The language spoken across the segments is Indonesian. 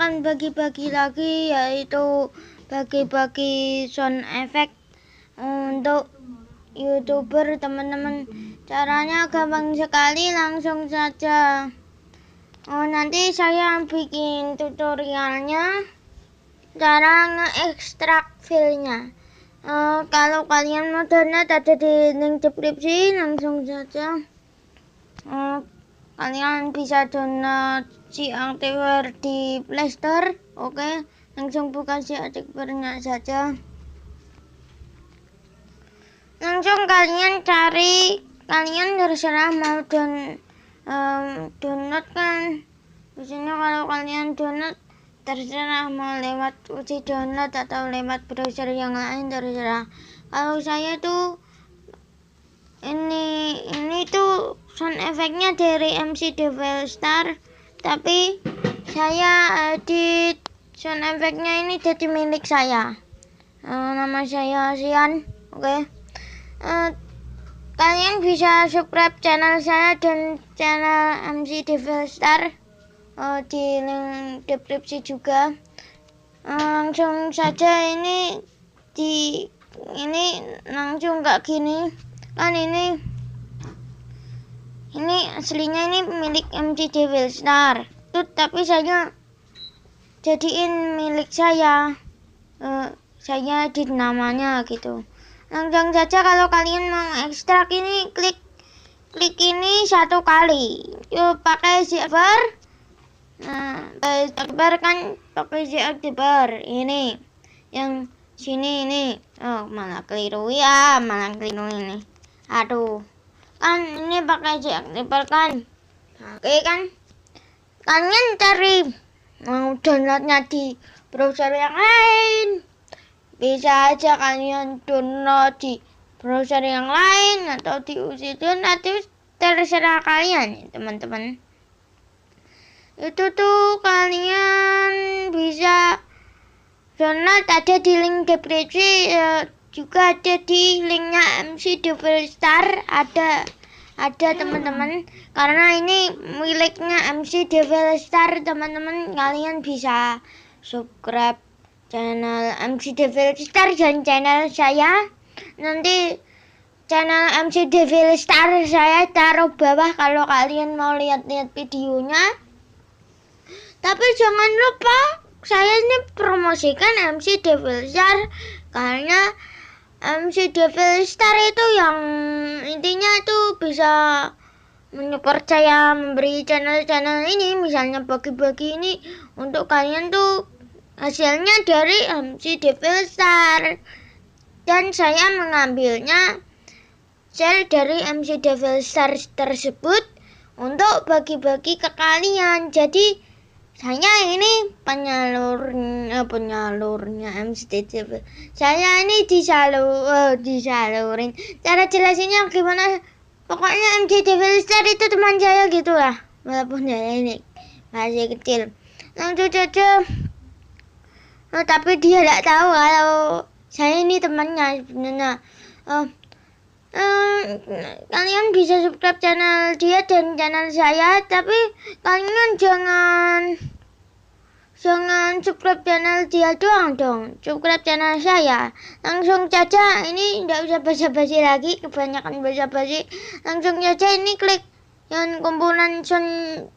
akan bagi-bagi lagi, yaitu bagi-bagi sound effect untuk YouTuber teman-teman. Caranya gampang sekali, langsung saja. Nanti saya bikin tutorialnya cara nge-ekstrak filenya. Kalau kalian mau download, ada di link deskripsi, langsung saja. Kalian bisa download si Activer di Play Store. Oke, langsung buka si Activernya saja. Langsung kalian cari, kalian terserah mau download kan. Biasanya kalau kalian download terserah mau lewat uji download atau lewat browser yang lain, terserah. Kalau saya tuh ini tuh sound efeknya dari MC Devil Star, tapi saya edit sound efeknya ini jadi milik saya. Nama saya Sian. Oke. Kalian bisa subscribe channel saya dan channel MC Devil Star di link deskripsi juga. Langsung saja, ini langsung nggak gini kan, ini aslinya ini milik MC Devil Star tuh, tapi saya jadiin milik saya. Saya edit namanya gitu. Langsung saja, kalau kalian mau ekstrak ini, klik ini 1 kali. Yuk pakai Activer. Activer kan pakai Activer ini yang sini ini. Malah keliru ini. Aduh, kan ini pakai Activer kan. Oke kan, kalian cari mau downloadnya di browser yang lain, bisa aja kalian download di browser yang lain atau di uji download, terserah kalian teman-teman. Itu tuh kalian bisa download, ada di link deskripsi, juga ada di linknya MC Devil Star, ada teman-teman, karena ini miliknya MC Devil Star teman-teman. Kalian bisa subscribe channel MC Devil Star dan channel saya. Nanti channel MC Devil Star saya taruh bawah kalau kalian mau lihat-lihat videonya. Tapi jangan lupa, saya ini promosikan MC Devil Star karena MC Devil Star itu yang intinya itu bisa menyupport saya memberi channel-channel ini, misalnya bagi-bagi ini untuk kalian tuh hasilnya dari MC Devil Star, dan saya mengambilnya share dari MC Devil Star tersebut untuk bagi-bagi ke kalian. Jadi saya ini penyalurnya MC Devil. Saya ini disalurin. Cara jelasinnya gimana? Pokoknya MC Devil Star itu teman saya gitulah, walaupun saya ini masih kecil. Langsung saja. Tapi dia tidak tahu kalau saya ini temannya sebenarnya. Kalian bisa subscribe channel dia dan channel saya, tapi kalian jangan subscribe channel dia doang dong, subscribe channel saya. Langsung saja, ini tidak usah basa-basi lagi, kebanyakan basa-basi. Langsung saja, ini klik yang kumpulan sound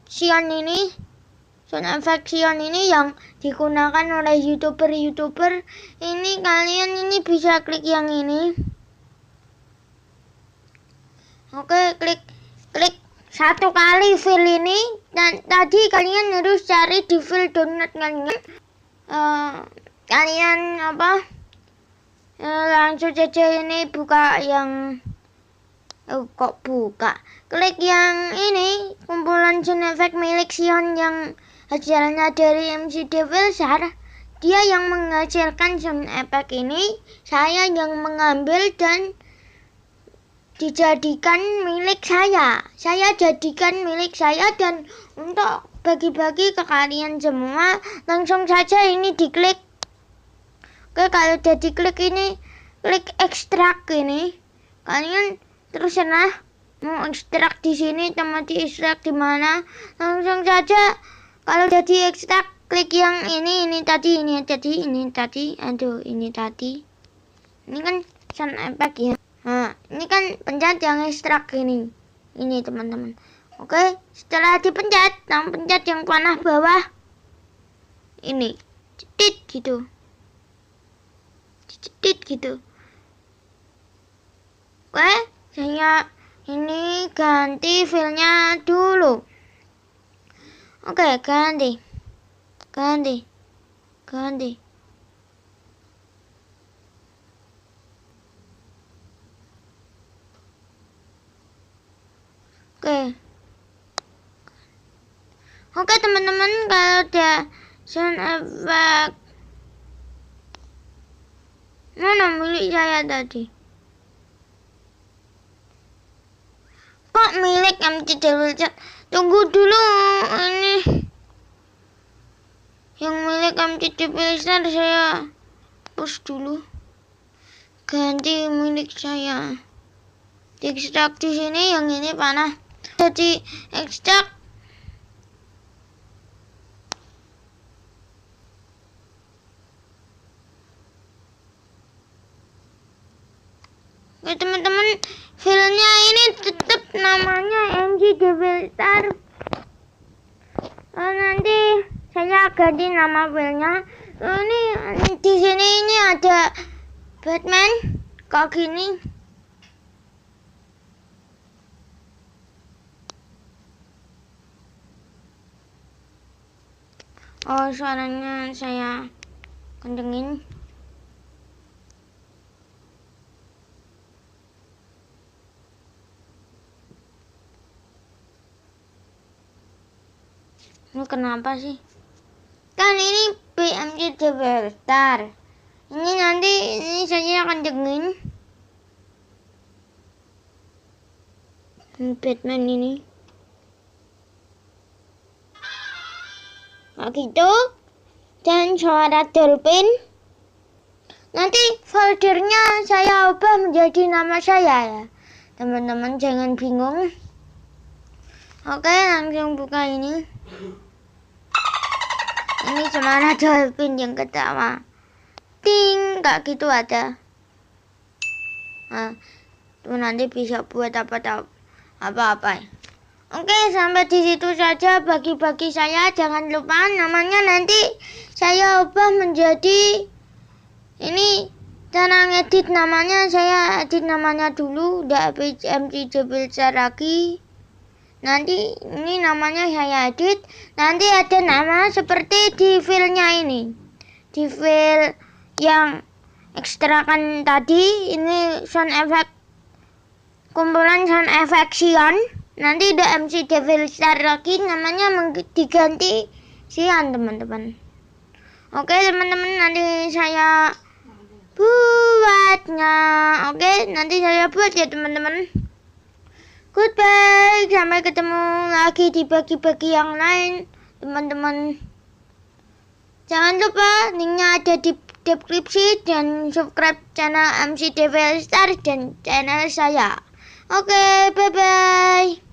effect Sian ini yang digunakan oleh YouTuber ini. Kalian ini bisa klik yang ini. Oke, klik 1 kali file ini, dan tadi kalian harus cari di file download kalian. Langsung saja ini buka yang klik yang ini, kumpulan sound effect milik Sian yang hasilnya dari MC Devil Star. Dia yang menghasilkan sound effect ini, saya yang mengambil dan dijadikan milik saya. Saya jadikan milik saya dan untuk bagi-bagi ke kalian semua. Langsung saja ini diklik. Oke, kalau udah diklik ini, klik ekstrak ini. Kalian terserah mau ekstrak di sini, mau diekstrak di mana. Langsung saja kalau udah diekstrak, klik yang ini tadi. Aduh, ini tadi. Ini kan sound effect ya. Nah, ini kan pencet yang ekstrak ini. Ini teman-teman. Oke, setelah dipencet, pencet yang panah bawah. Ini, cetit gitu. Oke, saya ini ganti filenya dulu. Oke, ganti. Oke teman-teman, kalau ada sound effect mana milik saya tadi? Kok milik MC Devil Star? Tunggu dulu, ini yang milik MC Devil Star saya push dulu. Ganti milik saya. Ekstrak di sini, yang ini panah. Jadi ekstrak. Oke teman-teman, filenya ini tetap namanya MC Devil Star. Nanti saya ganti nama filenya. Ini di sini ini ada Batman kayak gini. Oh, suaranya saya kencengin. Ini kenapa sih? Kan ini BMC Devil Star. Ini nanti ini saya kencengin. Batman ini. Nah gitu. Dan suara dolphin. Nanti foldernya saya ubah menjadi nama saya ya. Teman-teman jangan bingung. Oke, langsung buka ini. Ini suara dolphin yang ketawa. Ting, kayak gitu ada. Nah, itu nanti bisa buat apa-apa. Oke, sampai di situ saja bagi-bagi saya. Jangan lupa namanya nanti saya ubah menjadi ini. Cara ngedit namanya, saya edit namanya dulu. Udah MC Devil Star lagi. Nanti ini namanya saya edit. Nanti ada nama seperti di filenya ini. Di file yang ekstrakan tadi. Ini sound effect. Kumpulan sound effect-ian. Nanti ada MC Devil Star lagi. Namanya diganti Sian teman-teman. Oke teman-teman, nanti saya buatnya. Oke, nanti saya buat ya teman-teman. Goodbye, sampai ketemu lagi di bagi-bagi yang lain, teman-teman. Jangan lupa linknya ada di deskripsi dan subscribe channel MC Devil Star dan channel saya. Oke, bye-bye.